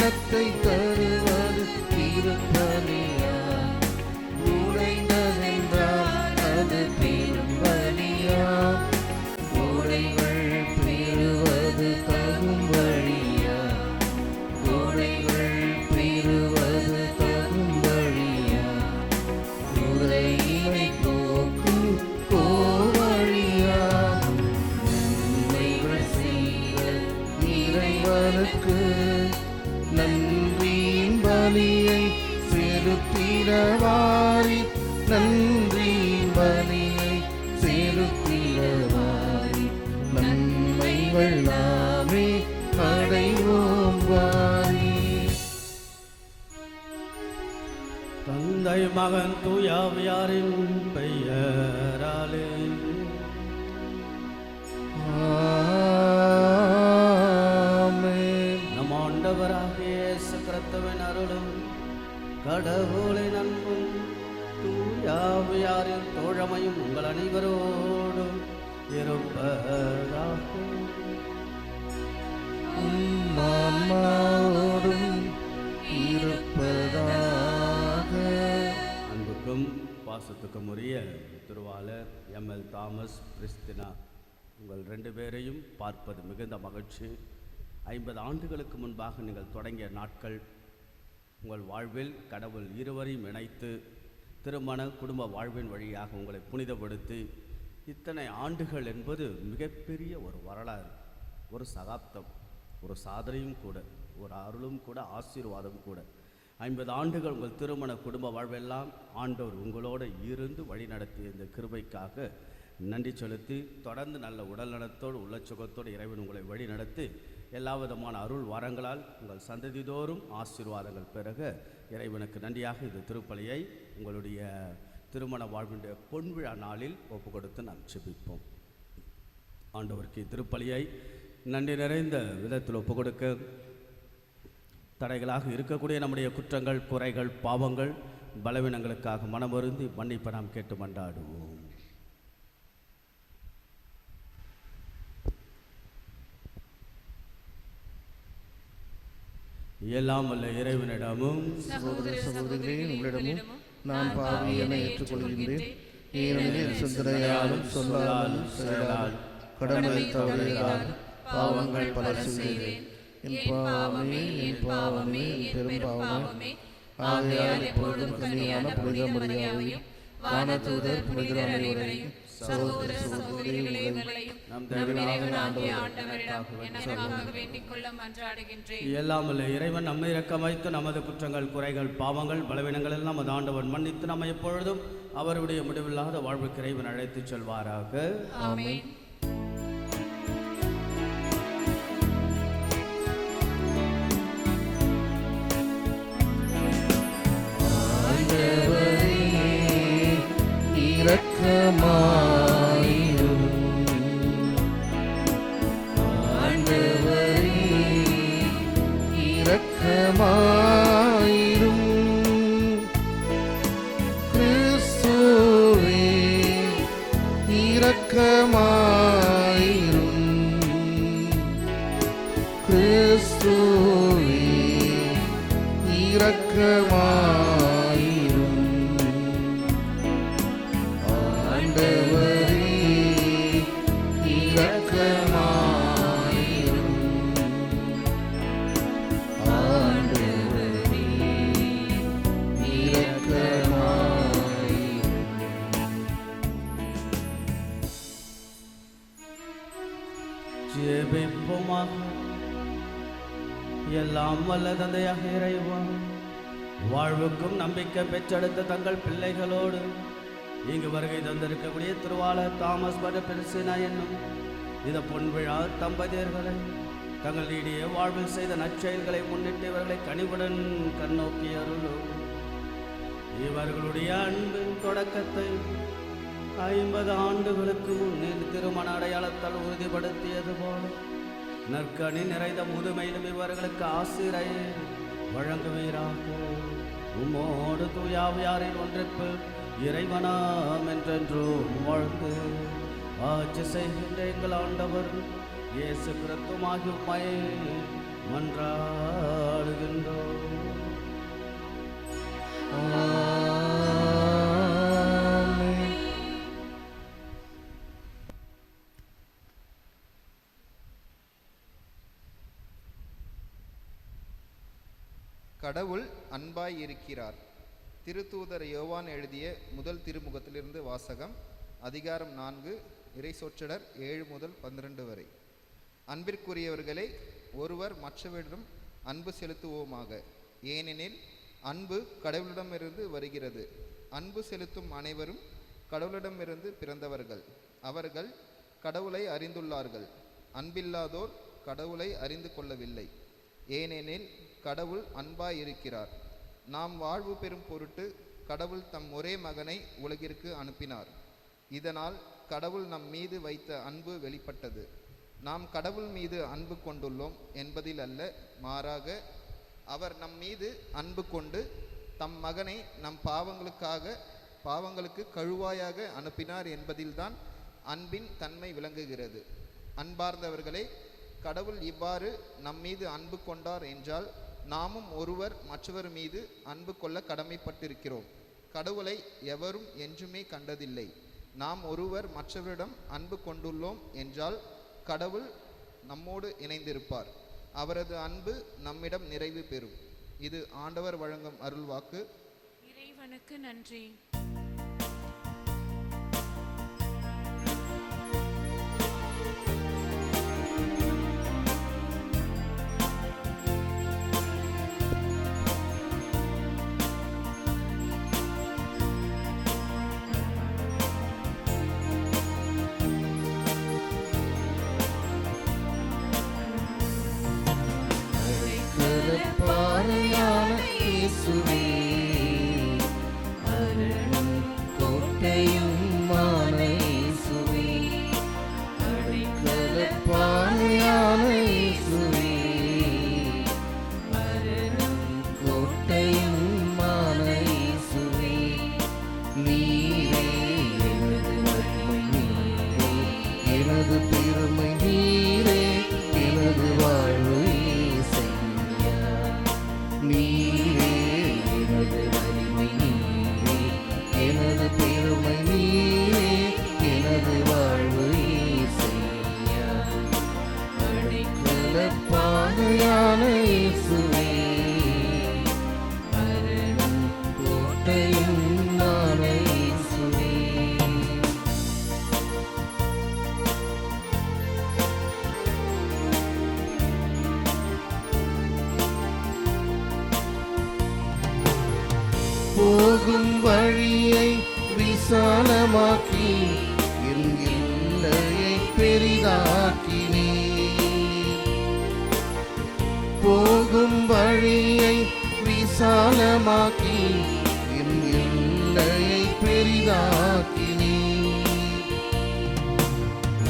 மனத்தை தருவது திருப்பலியா, உடைந்ததென்றால் அது திரும்பலியா, உடைகள் பெறுவது தகும் வழியா, உடைகள் பெறுவது தகும் வழியா, உரையினை போக்கும் கோவழியா, நன்மைகள் செய்த இறைவனுக்கு நன்றியின் பலியை செலுத்திடவாரி, நன்றியின் பலியை செலுத்திடவாரி, நன்மைகள் நாமே அடைவோம் வாரி. தந்தை மகன் தூயாவியாரின் பெயராலே ஆமென். நம் ஆண்டவராகிய இயேசு கிறிஸ்துவின் அருளும் கடவுளின் அன்பும் தூயாவியாரின் தோழமையும் உங்கள் அனைவரோடும் இருப்பதாக. ஆன்மாவோடும் இருப்பதாக. அன்புக்கும் பாசத்துக்கும் உரிய திருவாளர் எம்எல் தாமஸ் கிறிஸ்தினா உங்கள் 2 பேரையும் பார்ப்பது மிகுந்த மகிழ்ச்சி. 50 ஆண்டுகளுக்கு முன்பாக நீங்கள் தொடங்கிய நாட்கள் உங்கள் வாழ்வில் கடவுள் இருவரையும் இணைத்து திருமண குடும்ப வாழ்வின் வழியாக உங்களை புனிதப்படுத்தி இத்தனை ஆண்டுகள் என்பது மிகப்பெரிய ஒரு வரலாறு, ஒரு சகாப்தம், ஒரு சாதனையும் கூட, ஒரு அருளும் கூட, ஆசீர்வாதம் கூட. 50 ஆண்டுகள் உங்கள் திருமண குடும்ப வாழ்வெல்லாம் ஆண்டவர் உங்களோடு இருந்து வழிநடத்திய இந்த கிருபைக்காக நன்றி செலுத்தி, தொடர்ந்து நல்ல உடல்நலத்தோடு உள்ளச்சுகத்தோடு இறைவன் உங்களை வழி நடத்தி எல்லா விதமான அருள் வாரங்களால் உங்கள் சந்ததிதோறும் ஆசீர்வாதங்கள் பெருக இறைவனுக்கு நன்றியாக இந்த திருப்பலியை உங்களுடைய திருமண வாழ்வினுடைய பொன்விழா நாளில் ஒப்பு கொடுத்து நாம் செபிப்போம். ஆண்டவருக்கு திருப்பலியை நன்றி நிறைந்த விதத்தில் ஒப்பு கொடுக்க தடைகளாக இருக்கக்கூடிய நம்முடைய குற்றங்கள், குறைகள், பாவங்கள், பலவீனங்களுக்காக மனமருந்தி மன்னிப்பை நாம் கேட்டு மன்றாடுவோம். எல்லாம் வல்ல இறைவனிடமும் சகோதர சகோதரிகளே, உங்களிடமும் நான் பாவியனை ஏற்றுக்கொள்கின்றேன். ஏனெனில் சிந்தனையாலும் சொல்லாலும் செயலாலும் கடமை தவறினால் பாவங்கள் பல செய்தேன். என் பாவமே, என் பாவமே, என் பெரும் பாவமே. ஆகையால் எப்பொழுதும் கன்னியான புனித மரியாதையும் வானதூதர் புனிதர் அனைவரையும் சகோதர சகோதரிகளே எல்லாம் வல்ல இறைவன் நம்மை இரக்கம் வைத்து நமது குற்றங்கள், குறைகள், பாவங்கள், பலவீனங்கள் எல்லாம் நமது ஆண்டவன் மன்னித்து நம்ம எப்பொழுதும் அவருடைய முடிவில்லாத வாழ்வுக்கு இறைவன் அழைத்துச் செல்வாராக. ஆமென். இரக்கமாயிரும் ஆண்டவரே, இரக்கமாயிரும் கிறிஸ்துவே, இரக்கமாயிரும் கிறிஸ்துவே, இரக்கமாயிரும் ஆண்டவரே, இரக்கமாயிரும் ஆண்டவரே, இரக்கமாயிரும். ஜெபிப்போமாக. எல்லாம் வல்ல தந்தையாக இறைவன் வாழ்வுக்கும் நம்பிக்கை பெற்றெடுத்த தங்கள் பிள்ளைகளோடு இங்கு வருகை தந்திருக்கக்கூடிய திருவாளர் தாமஸ் பெர்சினா என்னும் இந்த பொன்விழா தம்பதியர்களை தங்கள் நீடிய வாழ்வில் செய்த நற்செயல்களை முன்னிட்டு இவர்களை கனிவுடன் கண்ணோக்கி அருளும். இவர்களுடைய அன்பின் தொடக்கத்தை 50 ஆண்டுகளுக்கு முன்னில் திருமண அடையாளத்தால் உறுதிப்படுத்தியது போல நற்கனி நிறைந்த முதுமையிலும் இவர்களுக்கு ஆசிரியை வழங்குவீராக. உம்மோடு தூயாவியாரின் ஒன்றிப்பு இறைவனாம் என்றென்றும் வாழ்ந்து ஆட்சி செய்கின்ற எங்கள் ஆண்டவர் இயேசு கிறிஸ்துவாகிய உம்மை மன்றாடுகின்றோம். கடவுள் அன்பாய் இருக்கிறார். திருத்தூதர் யோவான் எழுதிய முதல் திருமுகத்திலிருந்து வாசகம். அதிகாரம் 4, இறைசொற்றடர் 7 முதல் 12 வரை. அன்பிற்குரியவர்களே, ஒருவர் மற்றவரிடம் அன்பு செலுத்துவோமாக. ஏனெனில் அன்பு கடவுளிடமிருந்து வருகிறது. அன்பு செலுத்தும் அனைவரும் கடவுளிடமிருந்து பிறந்தவர்கள். அவர்கள் கடவுளை அறிந்துள்ளார்கள். அன்பில்லாதோர் கடவுளை அறிந்து கொள்ளவில்லை. ஏனெனில் கடவுள் அன்பாய் இருக்கிறார். நாம் வாழ்வு பெறும் பொருட்டு கடவுள் தம் ஒரே மகனை உலகிற்கு அனுப்பினார். இதனால் கடவுள் நம் மீது வைத்த அன்பு வெளிப்பட்டது. நாம் கடவுள் மீது அன்பு கொண்டுள்ளோம் என்பதில் அல்ல, மாறாக அவர் நம் மீது அன்பு கொண்டு தம் மகனை நம் பாவங்களுக்கு கழுவாயாக அனுப்பினார் என்பதில்தான் அன்பின் தன்மை விளங்குகிறது. அன்பார்ந்தவர்களே, கடவுள் இவ்வாறு நம் மீது அன்பு கொண்டார் என்றால் நாமும் ஒருவர் மற்றவர் மீது அன்பு கொள்ள கடமைப்பட்டிருக்கிறோம். கடவுளை எவரும் என்றுமே கண்டதில்லை. நாம் ஒருவர் மற்றவரிடம் அன்பு கொண்டுள்ளோம் என்றால் கடவுள் நம்மோடு இணைந்திருப்பார். அவரது அன்பு நம்மிடம் நிறைவு பெறும். இது ஆண்டவர் வழங்கும் அருள்வாக்கு. இறைவனுக்கு நன்றி. பாறையான இயேசுவே, அருளும் கோட்டையும் மான இயேசுவே, அடைக்கல பாறையான இயேசுவே, அருளும் கோட்டையும் மான இயேசுவே, நீரே எனது வலிமை, நீரே எனது பெருமை, நீரே எனது வாழ்வு. நீரே எனது வலிமை, நீரே எனது பெருமை, நீரே எனது வாழ்வு. இயேசுவே, அடைக்கல பாறையான இயேசுவே, அருளும் கோட்டையும் மான இயேசுவே. போகும் வழியை விசாலமாக்கி என் எல்லையை பெரிதாக்கினீர். போகும் வழியை விசாலமாக்கி என் எல்லையை பெரிதாக்கினீர்.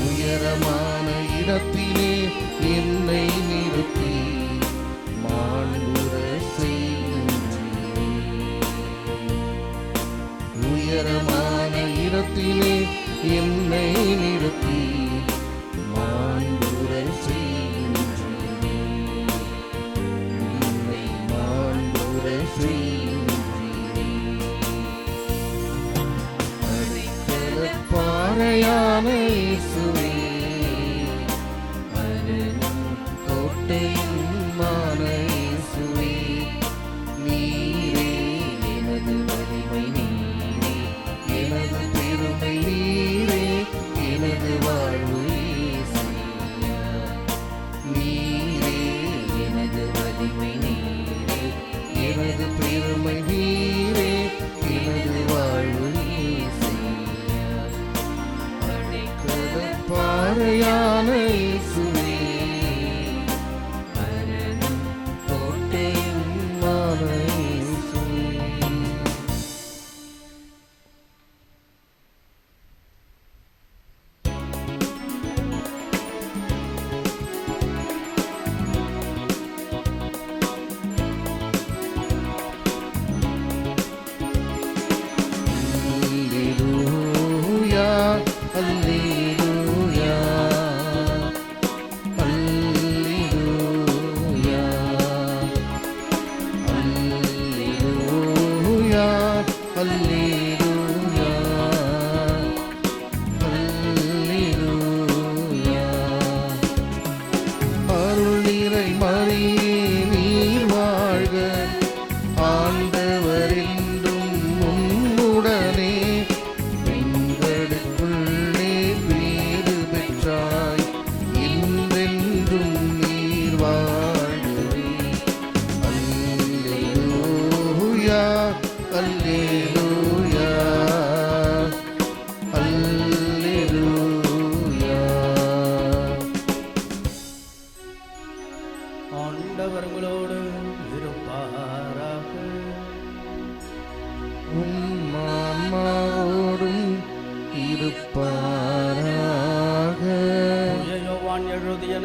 உயரமான இடத்திலே என்னை நிறுத்தி மாண்புற உயரமான இடத்திலே என்னை நிறுத்தி மாண்புற செய்கின்றீரே, என்னை மாண்புற செய்கின்றீரே. அடைக்கல பாறையான இயேசுவே, அருளும் கோட்டையும் மான இயேசுவே, நீரே எனது வலிமை, நீரே எனது பெருமை, நீரே எனது வாழ்வு. இயேசுவே, நீரே எனது வலிமை, நீரே எனது பெருமை, நீரே எனது வாழ்வு. இயேசுவே, அடைக்கல பாறையான இயேசுவே, அருளும் கோட்டையும் மான இயேசுவே. அல்லேலூயா, அல்லேலூயா,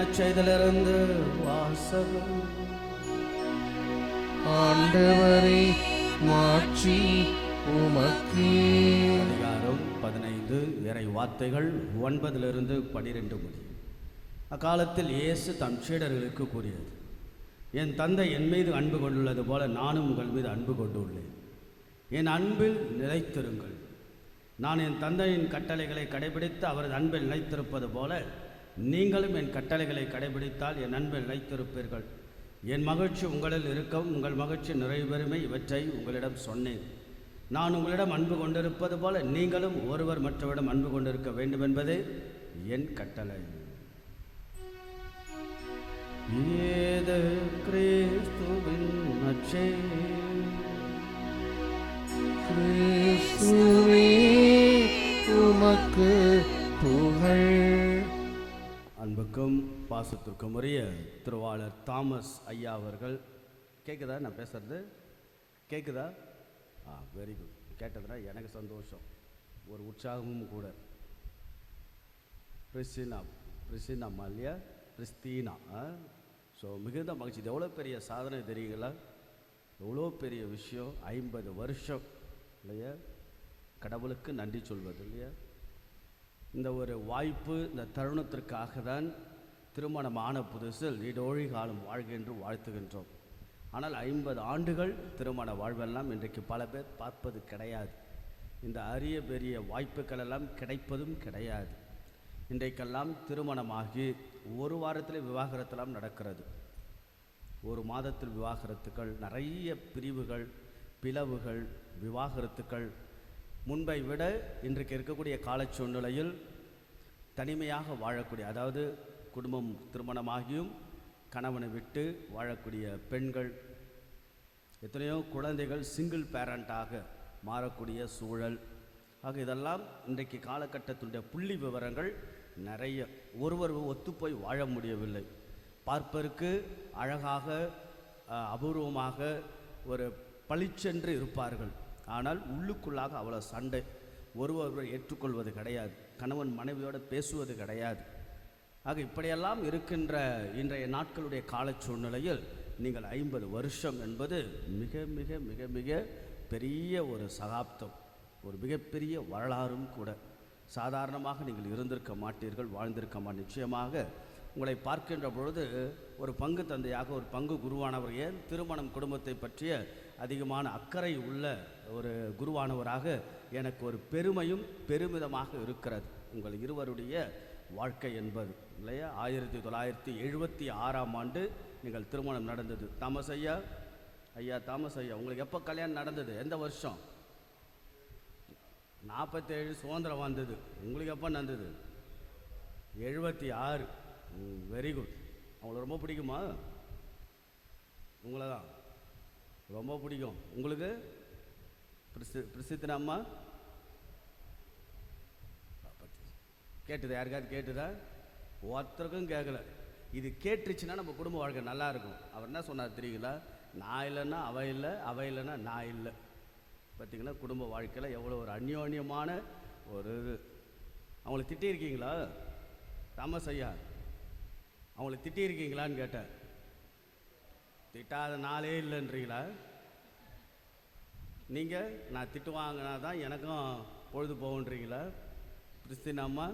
நற்செய்தியிலிருந்து வாசகம். ஆண்டவரே மாட்சி உமக்கே. அதிகாரம் 15 இறை வார்த்தைகள் 9-12 முடியும். அக்காலத்தில் இயேசு தம் சீடர்களுக்கு கூறியது, என் தந்தை என் மீது அன்பு கொண்டுள்ளது போல நானும் உங்கள் மீது அன்பு கொண்டுள்ளேன். என் அன்பில் நிலைத்திருங்கள். நான் என் தந்தையின் கட்டளைகளை கடைபிடித்து அவரது அன்பில் நிலைத்திருப்பது போல நீங்களும் என் கட்டளைகளை கடைபிடித்தால் என் அன்பில் நிலைத்திருப்பீர்கள். என் மகிழ்ச்சி உங்களில் இருக்கவும் உங்கள் மகிழ்ச்சி நிறைவேறுமே இவற்றை உங்களிடம் சொன்னேன். நான் உங்களிடம் அன்பு கொண்டிருப்பது போல நீங்களும் ஒருவர் மற்றவரிடம் அன்பு கொண்டிருக்க வேண்டும் என்பதே என் கட்டளை. ஏது கிறிஸ்துவின் நற்செய்தி. கிறிஸ்துவே உமக்கு புகழ். அன்புக்கும் பாசத்திற்கும் உரிய திருவாளர் தாமஸ் ஐயா அவர்கள். கேட்குதா நான் பேசுறது? கேட்குதா? Very good. கேட்டதுனா எனக்கு சந்தோஷம், ஒரு உற்சாகமும் கூட. பிரிஸ்டினா இல்லையா? கிறிஸ்தீனா. ஸோ மிகுந்த மகிழ்ச்சி. இது எவ்வளோ பெரிய சாதனை தெரியுங்களா? எவ்வளோ பெரிய விஷயம். 50 வருஷம் இல்லையா கடவுளுக்கு நன்றி சொல்வது இல்லையா? இந்த ஒரு வாய்ப்பு, இந்த தருணத்திற்காக தான் திருமணமான புதுசில் நீடோழி காலம் வாழ்க என்று வாழ்த்துகின்றோம். ஆனால் 50 ஆண்டுகள் திருமண வாழ்வெல்லாம் இன்றைக்கு பல பேர் பார்ப்பது கிடையாது. இந்த அரிய பெரிய வாய்ப்புகளெல்லாம் கிடைப்பதும் கிடையாது. இன்றைக்கெல்லாம் திருமணமாகி ஒரு வாரத்தில் விவாகரத்தெல்லாம் நடக்கிறது. ஒரு மாதத்தில் விவாகரத்துக்கள், நிறைய பிரிவுகள், பிளவுகள், விவாகரத்துக்கள். முன்பை விட இன்றைக்கு இருக்கக்கூடிய கால சூழ்நிலையில் தனிமையாக வாழக்கூடிய, அதாவது குடும்பம் திருமணமாகியும் கணவனை விட்டு வாழக்கூடிய பெண்கள், எத்தனையோ குழந்தைகள் சிங்கிள் பேரண்டாக மாறக்கூடிய சூழல். ஆக இதெல்லாம் இன்றைக்கு காலகட்டத்தினுடைய புள்ளி விவரங்கள் நிறைய. ஒருவர் ஒத்துப்போய் வாழ முடியவில்லை. பார்ப்பதற்கு அழகாக அபூர்வமாக ஒரு பளிச்சென்று இருப்பார்கள், ஆனால் உள்ளுக்குள்ளாக அவ்வளோ சண்டை. ஒருவர் ஏற்றுக்கொள்வது கிடையாது, கணவன் மனைவியோடு பேசுவது கிடையாது. ஆக இப்படியெல்லாம் இருக்கின்ற இன்றைய நாட்களுடைய கால சூழ்நிலையில் நீங்கள் 50 வருஷம் என்பது மிக மிக மிக மிக பெரிய ஒரு சகாப்தம், ஒரு மிகப்பெரிய வரலாறும் கூட. சாதாரணமாக நீங்கள் இருந்திருக்க மாட்டீர்கள், வாழ்ந்திருக்க மாட்டீர்கள். நிச்சயமாக உங்களை பார்க்கின்ற பொழுது ஒரு பங்கு தந்தையாக, ஒரு பங்கு குருவானவர், ஏன் திருமணம் குடும்பத்தை பற்றிய அதிகமான அக்கறை உள்ள ஒரு குருவானவராக எனக்கு ஒரு பெருமையும் பெருமிதமாக இருக்கிறது. உங்கள் இருவருடைய வாழ்க்கை என்பது இல்லையா? 1976ஆம் ஆண்டு நீங்கள் திருமணம் நடந்தது. தாமஸ் ஐயா, தாமஸ் ஐயா, உங்களுக்கு எப்போ கல்யாணம் நடந்தது? எந்த வருஷம்? 47 சுதந்திரம் வந்தது. உங்களுக்கு எப்போ நடந்தது? 76. Very good. அவங்களுக்கு ரொம்ப பிடிக்குமா? உங்களை தான் ரொம்ப பிடிக்கும். உங்களுக்கு பிரசித்தின அம்மா கேட்டுதா? யாருக்காவது கேட்டுதா? ஒருத்தருக்கும் கேட்கல. இது கேட்டுருச்சுன்னா நம்ம குடும்ப வாழ்க்கை நல்லா இருக்கும். அவர் என்ன சொன்னார் தெரியுங்களா? நான் இல்லைன்னா அவ இல்லை, அவ இல்லைன்னா நான் இல்லை. பார்த்திங்கன்னா குடும்ப வாழ்க்கையில் எவ்வளோ ஒரு அந்யோன்யமான ஒரு இது. அவங்கள திட்டியிருக்கீங்களா தாமஸ் ஐயா? அவங்கள திட்டியிருக்கீங்களான்னு கேட்டேன். திட்டாத நாளே இல்லைன்றீங்களா? நீங்கள் நான் திட்டு வாங்கினா தான் எனக்கும் பொழுது போகுன்றீங்களா? கிறிஸ்டின் அம்மா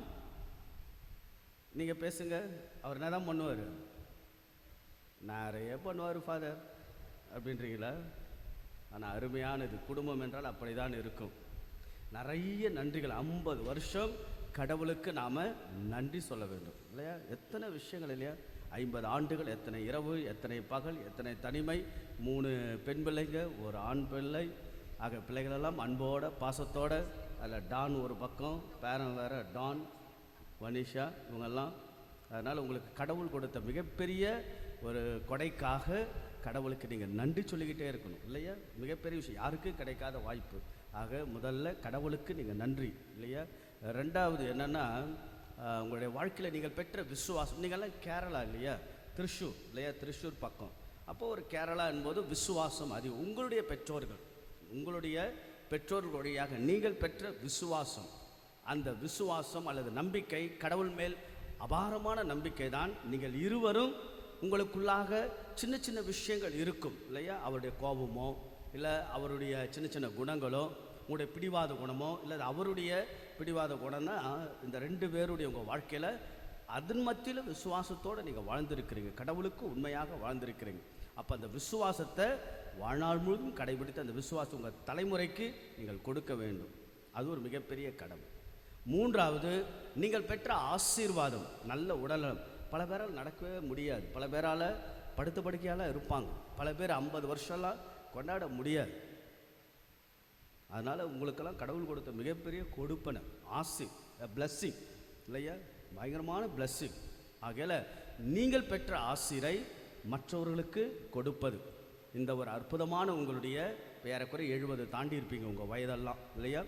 நீங்கள் பேசுங்க. அவர் என்ன தான் பண்ணுவார்? நிறைய பண்ணுவார் ஃபாதர் அப்படின்றீங்களா? ஆனால் அருமையானது குடும்பம் என்றால் அப்படி தான் இருக்கும். நிறைய நன்றிகள். 50 வருஷம் கடவுளுக்கு நாம் நன்றி சொல்ல வேண்டும் இல்லையா? எத்தனை விஷயங்கள் இல்லையா? 50 ஆண்டுகள், எத்தனை இரவு, எத்தனை பகல், எத்தனை தனிமை, 3 பெண் பிள்ளைங்க, ஒரு ஆண் பிள்ளை. ஆக பிள்ளைகளெல்லாம் அன்போட பாசத்தோட. அதில் டான் ஒரு பக்கம், பேரன் வேறு, டான், வனிஷா, இவங்கெல்லாம். அதனால் உங்களுக்கு கடவுள் கொடுத்த மிகப்பெரிய ஒரு கொடைக்காக கடவுளுக்கு நீங்கள் நன்றி சொல்லிக்கிட்டே இருக்கணும் இல்லையா? மிகப்பெரிய விஷயம், யாருக்கும் கிடைக்காத வாய்ப்பு. ஆக முதல்ல கடவுளுக்கு நீங்கள் நன்றி இல்லையா? ரெண்டாவது என்னென்னா, உங்களுடைய வாழ்க்கையில் நீங்கள் பெற்ற விசுவாசம். நீங்கள்லாம் கேரளா இல்லையா? திருச்சூர் இல்லையா? திருச்சூர் பக்கம். அப்போது ஒரு கேரளா என்பது விசுவாசம் அதிகம். உங்களுடைய பெற்றோர்கள் வழியாக நீங்கள் பெற்ற விசுவாசம், அந்த விசுவாசம் அல்லது நம்பிக்கை கடவுள் மேல் அபாரமான நம்பிக்கை தான். நீங்கள் இருவரும் உங்களுக்குள்ளாக சின்ன சின்ன விஷயங்கள் இருக்கும் இல்லையா, அவருடைய கோபமோ இல்லை அவருடைய சின்ன சின்ன குணங்களோ, உங்களுடைய பிடிவாத குணமோ இல்லை அவருடைய பிடிவாத குணம்னா இந்த ரெண்டு பேருடைய உங்கள் வாழ்க்கையில் அதன் மத்தியில் விசுவாசத்தோடு நீங்கள் வாழ்ந்திருக்கிறீங்க, கடவுளுக்கு உண்மையாக வாழ்ந்திருக்கிறீங்க. அப்போ அந்த விசுவாசத்தை வாழ்நாள் முழுதும் கடைபிடித்து அந்த விசுவாசம் உங்கள் தலைமுறைக்கு நீங்கள் கொடுக்க வேண்டும். அது ஒரு மிகப்பெரிய கடமை. மூன்றாவது, நீங்கள் பெற்ற ஆசீர்வாதம், நல்ல உடல்நலம். பல பேரால் நடக்கவே முடியாது, பல பேரால் படுத்த படுக்கையால் இருப்பாங்க, பல பேர் 50 வருஷம்லாம் கொண்டாட முடியாது. அதனால் உங்களுக்கெல்லாம் கடவுள் கொடுத்த மிகப்பெரிய கொடுப்பனை, பிளஸ்ஸிங் இல்லையா, பயங்கரமான பிளஸ்ஸிங். ஆகையால் நீங்கள் பெற்ற ஆசிரை மற்றவர்களுக்கு கொடுப்பது, இந்த ஒரு அற்புதமான உங்களுடைய ஏறக்குறை 70 தாண்டி இருப்பீங்க உங்கள் வயதெல்லாம் இல்லையா,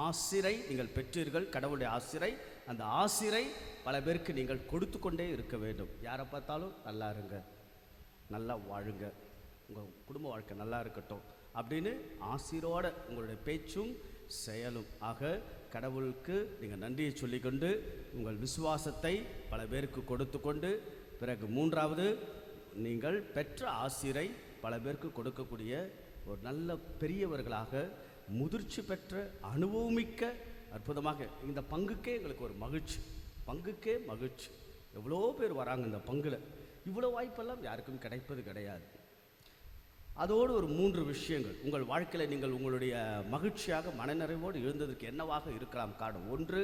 ஆசிரை நீங்கள் பெற்றீர்கள், கடவுளுடைய ஆசிரை. அந்த ஆசிரை பல பேருக்கு நீங்கள் கொடுத்து கொண்டே இருக்க வேண்டும். யாரை பார்த்தாலும் நல்லா இருங்க, நல்லா வாழுங்க, உங்கள் குடும்ப வாழ்க்கை நல்லா இருக்கட்டும் அப்படின்னு ஆசிரோட உங்களுடைய பேச்சும் செயலும். ஆக கடவுளுக்கு நீங்கள் நன்றியை சொல்லிக்கொண்டு உங்கள் விசுவாசத்தை பல பேருக்கு கொடுத்து கொண்டு, பிறகு மூன்றாவது, நீங்கள் பெற்ற ஆசிரை பல பேருக்கு கொடுக்கக்கூடிய ஒரு நல்ல பெரியவர்களாக, முதிர்ச்சி பெற்ற அனுபவமிக்க அற்புதமாக. இந்த பங்குக்கே எங்களுக்கு ஒரு மகிழ்ச்சி, பங்குக்கே மகிழ்ச்சி. எவ்வளோ பேர் வராங்க இந்த பங்கில், இவ்வளோ வாய்ப்பெல்லாம் யாருக்கும் கிடைப்பது கிடையாது. அதோடு ஒரு 3 விஷயங்கள் உங்கள் வாழ்க்கையில் நீங்கள் உங்களுடைய மகிழ்ச்சியாக மனநிறைவோடு இருந்ததற்கு என்னவாக இருக்கலாம் காரணம். 1,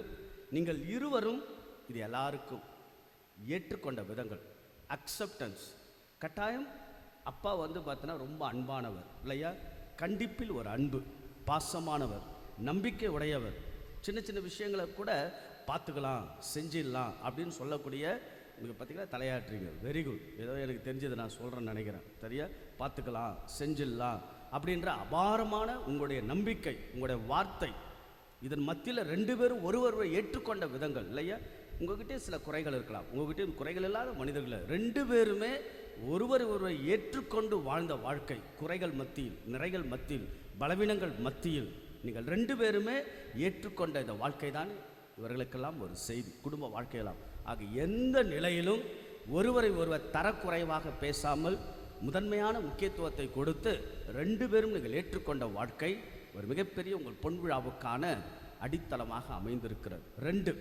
நீங்கள் இருவரும் இது எல்லாருக்கும் ஏற்றுக்கொண்ட விதங்கள், அக்செப்டன்ஸ். கட்டாயம் அப்பா பார்த்தோன்னா ரொம்ப அன்பானவர் இல்லையா, கண்டிப்பில் ஒரு அன்பு, பாசமானவர், நம்பிக்கை உடையவர். சின்ன சின்ன விஷயங்களை கூட பார்த்துக்கலாம், செஞ்சிடலாம் அப்படின்னு சொல்லக்கூடிய, நீங்கள் பார்த்தீங்கன்னா தலையாட்டுறீங்க, வெரி குட். ஏதோ எனக்கு தெரிஞ்சதை நான் சொல்கிறேன்னு நினைக்கிறேன், சரியா, பார்த்துக்கலாம், செஞ்சிடலாம் அப்படின்ற அபாரமான உங்களுடைய நம்பிக்கை, உங்களுடைய வார்த்தை, இதன் மத்தியில் 2 பேரும் ஒருவரை ஏற்றுக்கொண்ட விதங்கள் இல்லையா. உங்கள்கிட்டே சில குறைகள் இருக்கலாம், உங்கள்கிட்ட குறைகள் இல்லாத மனிதர்கள் 2 பேருமே ஒருவரை ஏற்றுக்கொண்டு வாழ்ந்த வாழ்க்கை, குறைகள் மத்தியில், நிறைகள் மத்தியில், பலவீனங்கள் மத்தியில் நீங்கள் 2 பேருமே ஏற்றுக்கொண்ட இந்த வாழ்க்கை தான் இவர்களுக்கெல்லாம் ஒரு செய்தி, குடும்ப வாழ்க்கையெல்லாம். ஆக எந்த நிலையிலும் ஒருவர் தரக்குறைவாக பேசாமல் முதன்மையான முக்கியத்துவத்தை கொடுத்து 2 பேரும் நீங்கள் ஏற்றுக்கொண்ட வாழ்க்கை ஒரு மிகப்பெரிய உங்கள் பொன் விழாவுக்கான அடித்தளமாக அமைந்திருக்கிறது. 2,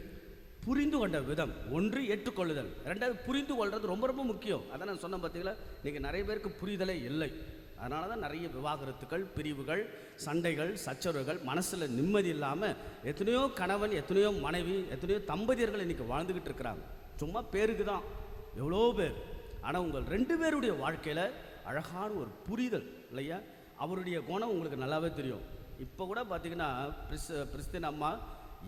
புரிந்து கொண்ட விதம். 1, ஏற்றுக்கொள்ளுதல். 2வது, புரிந்து கொள்வது ரொம்ப ரொம்ப முக்கியம். அதான் நான் சொன்ன பார்த்தீங்களா, இன்றைக்கி நிறைய பேருக்கு புரிதலே இல்லை. அதனால தான் நிறைய விவாகரத்துகள், பிரிவுகள், சண்டைகள், சச்சரவுகள், மனசில் நிம்மதி இல்லாமல் எத்தனையோ கணவன், எத்தனையோ மனைவி, எத்தனையோ தம்பதியர்கள் இன்றைக்கி வாழ்ந்துக்கிட்டு இருக்கிறாங்க. சும்மா பேருக்கு தான் எவ்வளோ பேர். ஆனால் உங்கள் 2 பேருடைய வாழ்க்கையில் அழகான ஒரு புரிதல் இல்லையா, அவருடைய குணம் உங்களுக்கு நல்லாவே தெரியும். இப்போ கூட பார்த்தீங்கன்னா பிரிஸ்தின் அம்மா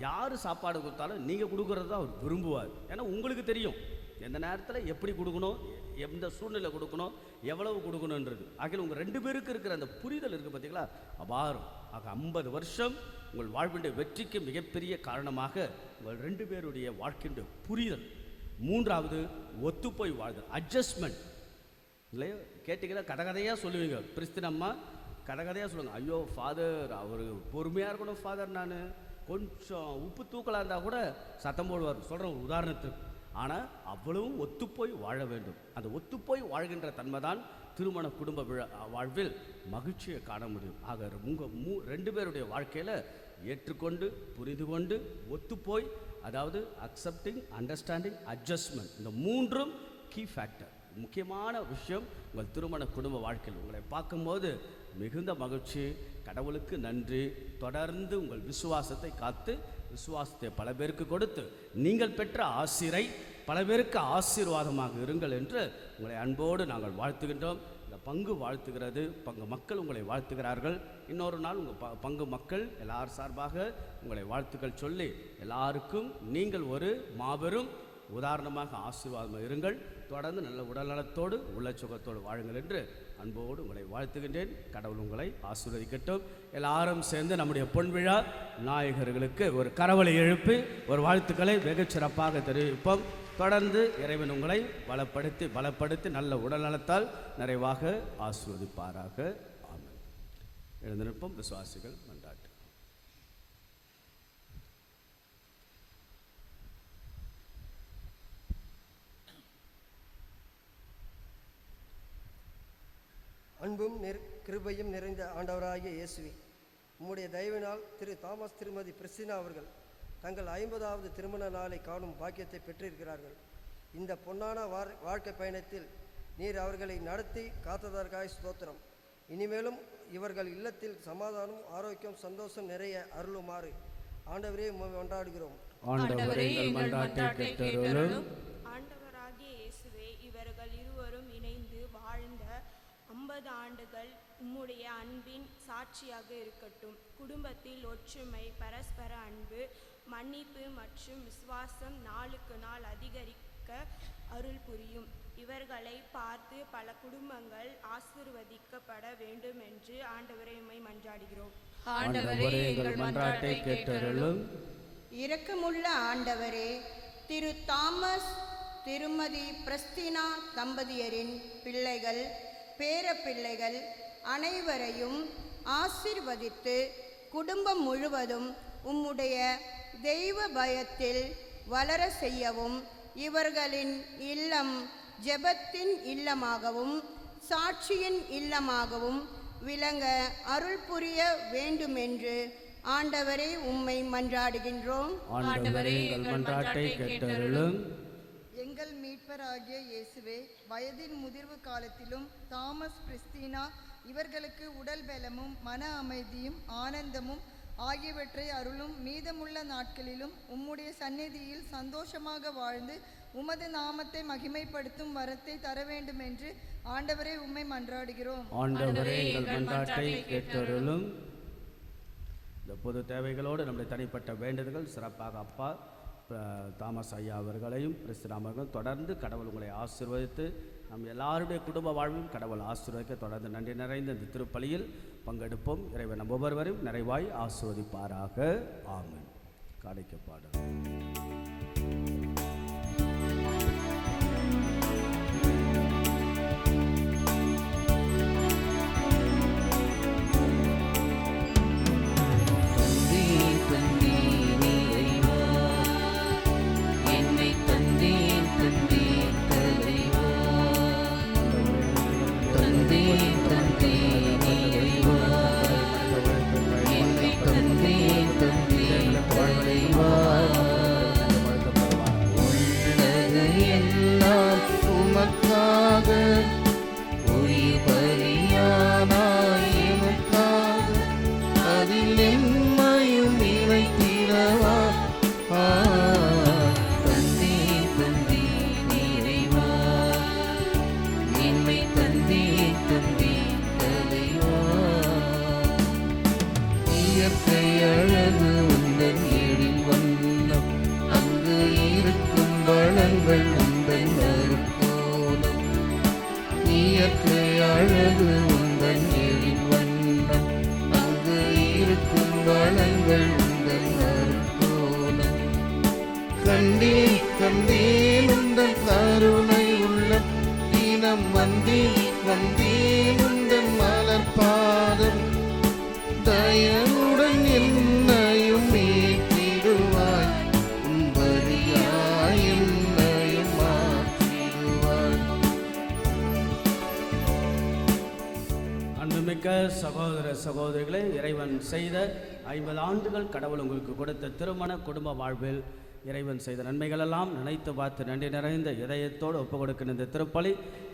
யார் சாப்பாடு கொடுத்தாலும் நீங்கள் கொடுக்குறது தான் அவர் விரும்புவார். ஏன்னா உங்களுக்கு தெரியும் எந்த நேரத்தில் எப்படி கொடுக்கணும், எந்த சூழ்நிலை கொடுக்கணும், எவ்வளவு கொடுக்கணுன்றது. ஆகிய உங்கள் 2 பேருக்கு இருக்கிற அந்த புரிதல் இருக்குது பார்த்தீங்களா, அபாரம். ஆக 50 வருஷம் உங்கள் வாழ்வினுடைய வெற்றிக்கு மிகப்பெரிய காரணமாக உங்கள் 2 பேருடைய வாழ்க்கையுடைய புரிதல். 3வது, ஒத்துப்போய் வாழ்தல், அட்ஜஸ்ட்மெண்ட் இல்லையா. கேட்டிங்கன்னா கதையாக சொல்லுவீங்க, பிரிஸ்தின் அம்மா கதையாக சொல்லுவாங்க, ஐயோ ஃபாதர் அவர் பொறுமையாக இருக்கணும் ஃபாதர், நான் கொஞ்சம் உப்பு தூக்கலாக இருந்தால் கூட சத்தம் போடுவார், சொல்கிறேன் ஒரு உதாரணத்துக்கு. ஆனால் அவ்வளவும் ஒத்துப்போய் வாழ வேண்டும். அந்த ஒத்துப்போய் வாழ்கின்ற தன்மை தான் திருமண குடும்ப வாழ்வில் மகிழ்ச்சியை காண முடியும். ஆக உங்கள் 2 பேருடைய வாழ்க்கையில் ஏற்றுக்கொண்டு, புரிந்து கொண்டு, ஒத்துப்போய், அதாவது அக்செப்டிங், அண்டர்ஸ்டாண்டிங், அட்ஜஸ்ட்மெண்ட், இந்த 3ம் கீ ஃபேக்டர், முக்கியமான விஷயம் உங்கள் திருமண குடும்ப வாழ்க்கையில். உங்களை பார்க்கும்போது மிகுந்த மகிழ்ச்சி, கடவுளுக்கு நன்றி. தொடர்ந்து உங்கள் விசுவாசத்தை காத்து, விசுவாசத்தை பல பேருக்கு கொடுத்து, நீங்கள் பெற்ற ஆசிரை பல பேருக்கு ஆசீர்வாதமாக இருங்கள் என்று உங்களை அன்போடு நாங்கள் வாழ்த்துகின்றோம். இந்த பங்கு வாழ்த்துகிறது, பங்கு மக்கள் உங்களை வாழ்த்துகிறார்கள். இன்னொரு நாள் உங்கள் பங்கு மக்கள் எல்லார் சார்பாக உங்களை வாழ்த்துக்கள் சொல்லி, எல்லாருக்கும் நீங்கள் ஒரு மாபெரும் உதாரணமாக ஆசீர்வாதமாக இருங்கள். தொடர்ந்து நல்ல உடல்நலத்தோடு உள்ள சுகத்தோடு வாழுங்கள் என்று அன்போடு உங்களை வாழ்த்துகின்றேன். கடவுள் உங்களை ஆசீர்வதிக்கட்டும். எல்லாரும் சேர்ந்து நம்முடைய பொன்விழா நாயகர்களுக்கு ஒரு கரவலை எழுப்பி ஒரு வாழ்த்துக்களை வெகு சிறப்பாக தெரிவிப்போம். தொடர்ந்து இறைவன் உங்களை பலப்படுத்தி நல்ல உடல்நலத்தால் நிறைவாக ஆசீர்வதிப்பாராக. ஆமென். எழுந்து நிற்போம். விசுவாசிகள் மன்றாட்டு. அன்பும் கிருபையும் நிறைந்த ஆண்டவராகிய இயேசுவே, உம்முடைய தயவினால் திரு தாமஸ் திருமதி பிரிஸ்டினா அவர்கள் தங்கள் 50வது திருமண நாளை காணும் பாக்கியத்தை பெற்றிருக்கிறார்கள். இந்த பொன்னான வாழ்க்கை பயணத்தில் நீர் அவர்களை நடத்தி காத்ததற்காக ஸ்தோத்திரம். இனிமேலும் இவர்கள் இல்லத்தில் சமாதானம், ஆரோக்கியம், சந்தோஷம் நிறைய அருளுமாறு ஆண்டவரே உம்மை கொண்டாடுகிறோம். ஆண்டவராகிய இயேசுவே, இவர்கள் இருவரும் இணைந்து வாழ்ந்த 50 ஆண்டுகள் உம்முடைய அன்பின் சாட்சியாக இருக்கட்டும். குடும்பத்தில் ஒற்றுமை, பரஸ்பர அன்பு, மன்னிப்பு மற்றும் விசுவாசம் நாளுக்கு நாள் அதிகரிக்க அருள் புரியும். இவர்களை பார்த்து பல குடும்பங்கள் ஆசீர்வதிக்கப்பட வேண்டும் என்று ஆண்டவரை உம்மை மன்றாடுகிறோம். ஆண்டவரே, எங்கள் மன்றாட்டை கேட்டருளும். இரக்கமுள்ள ஆண்டவரே, திரு தாமஸ் திருமதி பிரிஸ்டினா தம்பதியரின் பிள்ளைகள், பேரப்பிள்ளைகள் அனைவரையும் ஆசீர்வதித்து குடும்பம் முழுவதும் உம்முடைய தெய்வ பயத்தில் வளர செய்யவும், இவர்களின் இல்லம் ஜெபத்தின் இல்லமாகவும் சாட்சியின் இல்லமாகவும் விளங்க அருள் புரிய வேண்டுமென்று ஆண்டவரே உம்மை மன்றாடுகின்றோம். ஆண்டவரே, எங்கள் மன்றாட்டை கேட்டருளும். எங்கள் மீட்பராகிய இயேசுவே, வயதின் முதிர்வு காலத்திலும் தாமஸ் பிரிஸ்டினா இவர்களுக்கு உடல் பலமும் மன அமைதியும் ஆனந்தமும் ஆகியவற்றை அருளும். மீதமுள்ள நாட்களிலும் உம்முடைய சந்நிதியில் சந்தோஷமாக வாழ்ந்து உமது நாமத்தை மகிமைப்படுத்தும் வரத்தை தர வேண்டும் என்று ஆண்டவரே உம்மை மன்றாடுகிறோம். ஆண்டவரே, எங்கள் மன்றாட்டை கேட்டருளும். இந்த பொது தேவைகளோடு நம்முடைய தனிப்பட்ட வேண்டுதல்கள், சிறப்பாக அப்பா தாமஸ் ஐயா அவர்களையும் பிரிஸ்டினா அவர்களும் தொடர்ந்து கடவுள் உங்களை ஆசீர்வதித்து நம் எல்லாருடைய குடும்ப வாழ்வும் கடவுள் ஆசீர்வதிக்க தொடர்ந்து நன்றி நிறைந்த இந்த திருப்பலியில் பங்கெடுப்போம். இறைவன் நம் ஒவ்வொருவரையும் நிறைவாய் ஆசீர்வதிப்பாராக. ஆமென். காணிக்கப்பாடு. சகோதர சகோதரிகளே, இறைவன் செய்த 50 ஆண்டுகள் கடவுள் உங்களுக்கு கொடுத்த திருமண குடும்ப வாழ்வில் இறைவன் செய்த நன்மைகள் எல்லாம் நினைத்து பார்த்து நன்றி நிறைந்த இதயத்தோடு ஒப்புக் கொடுக்கிற இந்த திருப்பலி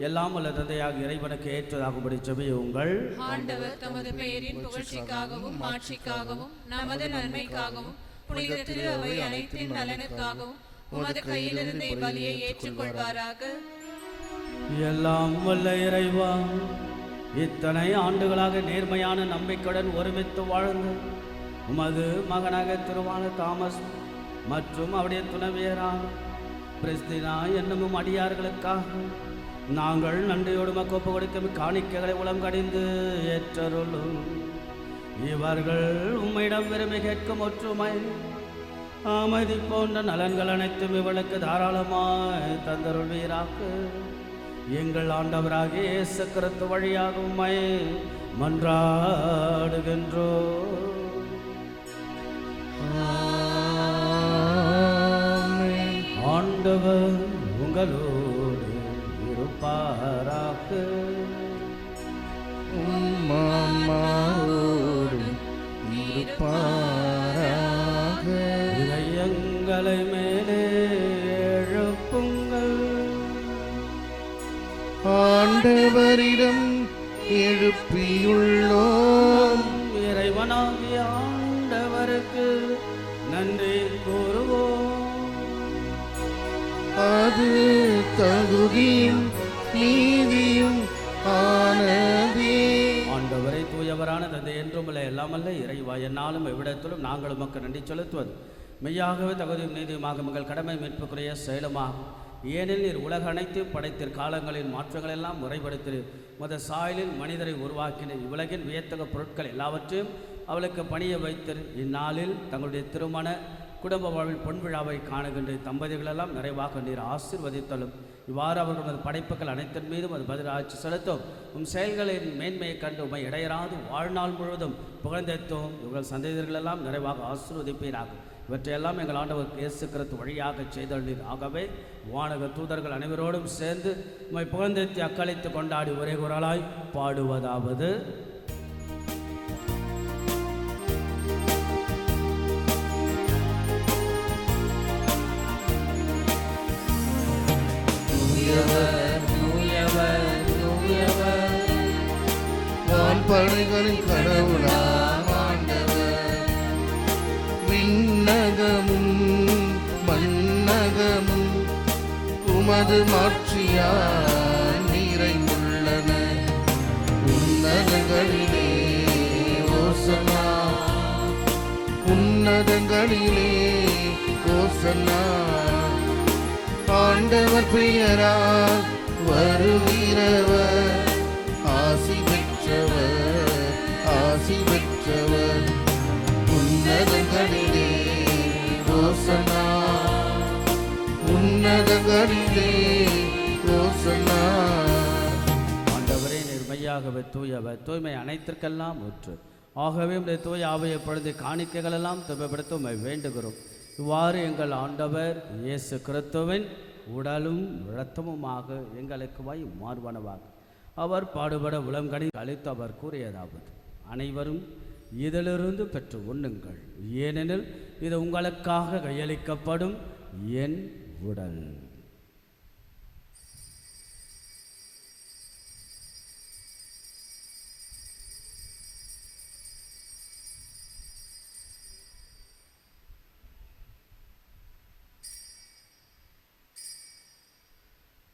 எல்லாம் உள்ள தந்தையாக இறைவனுக்கு ஏற்றதாகும்படி ஜெபியுங்கள். ஆண்டவர் தமது பெயரின் புகழ்ச்சிக்காகவும் மாட்சிக்காகவும் நமது நன்மைக்காகவும் புனித திரு அவை அனைத்தின் நலனுக்காகவும் உமது கையிலிருந்து பலியை ஏற்றுக்கொள்வாராக. எல்லாம் வல்ல இறைவா, இத்தனை ஆண்டுகளாக நேர்மையான நம்பிக்கையுடன் ஒருமித்து வாழ்ந்து உமது மகனாக திருவான தாமஸ் மற்றும் அவருடைய துணைவியரான பிரிஸ்டினா என்னும் அடியார்களுக்காக நாங்கள் நன்றியோடு ஒப்பு கொடுக்கும் காணிக்கைகளை உளம் கடிந்து ஏற்றருளும். இவர்கள் உம்மிடம் விரும்பி கேட்கும் ஒற்றுமை, அமைதி போன்ற நலன்கள் அனைத்தும் இவளுக்கு தாராளமாய் தந்தருள்வீராக. எங்கள் ஆண்டவராகிய இயேசு கிறிஸ்து வழியாக உம்மை மன்றாடுகின்றோம். ஆண்டவர் உங்களோடு இருப்பாராக. உம்மான்மாவோடும் இருப்பாராக. இதயங்களை மேலே எழுப்புங்கள். ஆண்டவரிடம் எழுப்பியுள்ளோம். இறைவனாகிய ஆண்டவருக்கு நன்றி கூறுவோம். அது தகுதியும் நீதியும் ஆனதே. ஆண்டவரை தூயவரான தந்தை என்றும் இல்லை எல்லாமல்ல இறைவா, என்னாலும் எவ்விடத்திலும் நாங்கள் உமக்கு நன்றி செலுத்துவது மெய்யாகவே தகுதியும் நீதியுமாக எங்கள் கடமை மீட்புக்குரிய செயலுமாகும். ஏனெனில் நீர் உலக அனைத்தையும் படைத்தீர், காலங்களின் மாற்றங்களெல்லாம் முறைப்படுத்தீர். மத சாயலில் மனிதரை உருவாக்கினர், இவ்வுலகின் வியத்தக பொருட்கள் எல்லாவற்றையும் அவளுக்கு பணிய வைத்தீர். இந்நாளில் தங்களுடைய திருமண குடும்ப வாழ்வில் பொன் விழாவை காணுகின்ற தம்பதிகளெல்லாம் நிறைவாக நீர் ஆசீர்வதித்தலும். இவ்வாறு அவர்களது படைப்புகள் அனைத்தின் மீதும் அது பதில் ஆட்சி செலுத்தும். உம் செயல்களின் மேன்மையை கண்டு உமை இடையராது வாழ்நாள் முழுவதும் புகழ்ந்தெத்தும். இவர்கள் சந்ததிகளெல்லாம் நிறைவாக ஆசீர்வதிப்பீராகும். இவற்றையெல்லாம் எங்கள் ஆண்டவர் இயேசு கிறிஸ்து வழியாக செய்தள்ளீர். ஆகவே வானக தூதர்கள் அனைவரோடும் சேர்ந்து உம்மை புகழ்ந்தெத்தி அக்களித்து கொண்டாடி ஒரே குரலாய் பாடுவதாவது: வான்படைகளின் கடவுளாம் ஆண்டவர், விண்ணகமும் மண்ணகமும் உமது மாட்சியால் நிறைந்துள்ளன. உன்னதங்களிலே ஓசன்னா, உன்னதங்களிலே ஓசன்னா. ஆண்டவர் பெயரால் வருகிறவர் ஆசி பெற்றவர், ஆசி பெற்றவர். உன்னதங்களிலே ஓசன்னா, உன்னதங்களிலே ஓசன்னா. ஆண்டவரே நேர்மையாகவே தூயவர், தூய்மை அனைத்திற்கெல்லாம் ஊற்று. ஆகவே உடைய தூய ஆவியை பொழுது காணிக்கைகளெல்லாம் துன்பப்படுத்த உம்மை வேண்டுகிறோம். இவ்வாறு எங்கள் ஆண்டவர் இயேசு கிறிஸ்துவின் உடலும் இரத்தமுமாக எங்களுக்கு மார்பனவாக அவர் பாடுபட உளங்கனி அளித்து அவர் கூறியதாவது: அனைவரும் இதிலிருந்து பெற்று உண்ணுங்கள், ஏனெனில் இது உங்களுக்காக கையளிக்கப்படும் என் உடல்.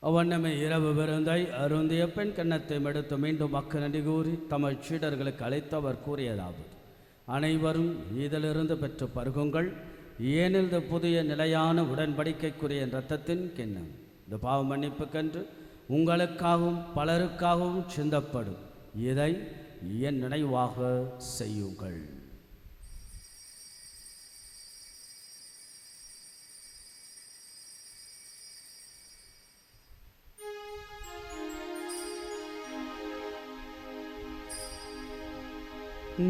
அவ்வண்ணமே இரவு விருந்தை அருந்திய பெண் கன்னத்தை எடுத்து மீண்டும் மக்கு நன்றி கூறி தமது சீடர்களுக்கு அழைத்து அவர் கூறியதாவது: அனைவரும் இதிலிருந்து பெற்று பருகுங்கள், ஏனில் இந்த புதிய நிலையான உடன்படிக்கைக்குரிய இரத்தத்தின் கிண்ணம். இந்த பாவ மன்னிப்புக்கென்று உங்களுக்காகவும் பலருக்காகவும் சிந்தப்படும். இதை என் நினைவாக செய்யுங்கள்.